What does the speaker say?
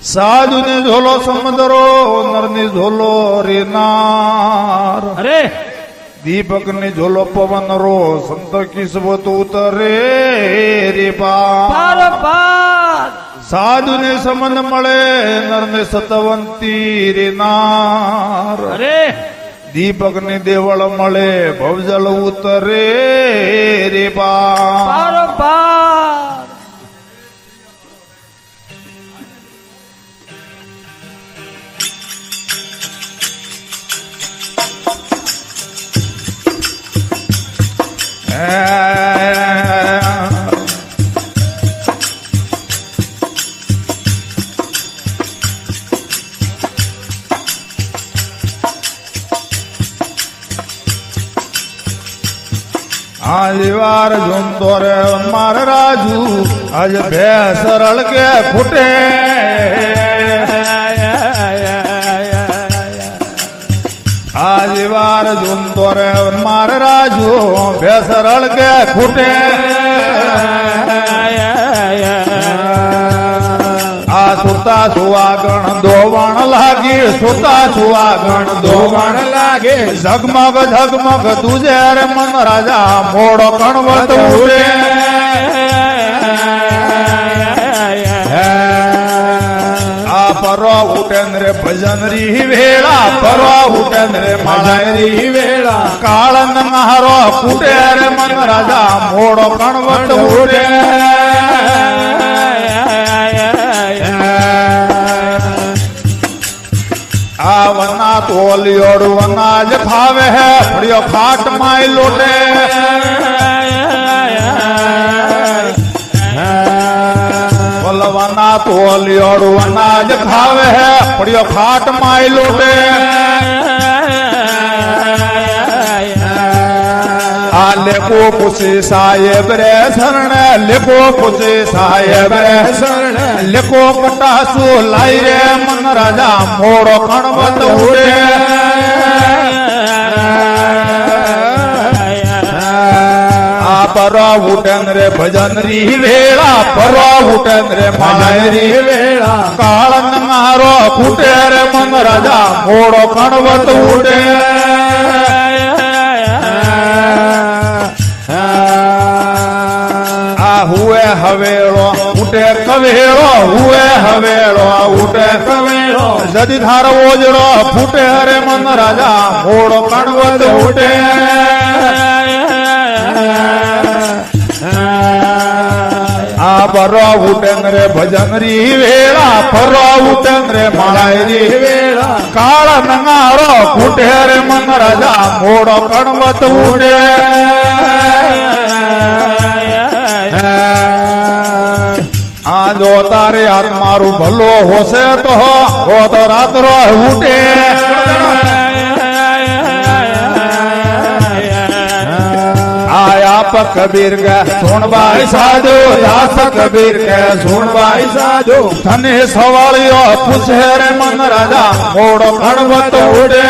साधु ने झोलो समंदरो नर ने झोलो रे नार अरे दीपक ने झोलो पवन रो संत किस्मत उतरे रे पार पार साधु ने संबंध मळे नर ने सतवंती रे नार अरे दीपक ने देवळ मळे भवजल उतरे रे पार पार आज वार झुमतो रे मार राजू आज भैंस रल के फूटे आज वार झुमतो रे मार राजू भैंस रल के फूटे आ सुता सुवागण दोवण लागे सुता सुवागण दोवण लागे झगमग झगमग तुझे रे मन राजा मोड़ो कणवत उड़े आ परो उठेन रे भजन री वेळा परो उठेन रे भजन री वेळा काळन महारो कुटे रे मन राजा मोड़ो कणवत उड़े वना तोलियोड़ वनाज भावे है फड़ियो फाट माई लोटे वना तोलियोड़ वनाज भावे है फड़ियो फाट माई लोटे लेको पुछे साहेब रे शरण लेको पुछे साहेब रे शरण लेको कटासू लाई रे मन राजा मोड़ो कणवत उड़े आ परो उठन रे भजन री वेळा परो उठन रे भजन री वेळा काळन मारो फूटे रे मन राजा मोड़ो कणवत उड़े हुए हवेलो उठे कवेलो हुए हवेलो उठे कवेलो जदि धार ओजड़ो फूटे हरे मन राजा मोड़ो कणवत उठे आ परो उठन रे भजन री वेळा परो उठन रे माळाई री वेळा काळ नंगारो फूटे रे मन राजा मोड़ो कणवत उठे आजो तारे आत्मारू भलो होसे तो हो तो रात रो उठे आया पर कबीर के सुन भाई साधु दास कबीर के सुन भाई साधु धने सवालियो पूछे रे मन राजा मोड़ो कणवत उड़े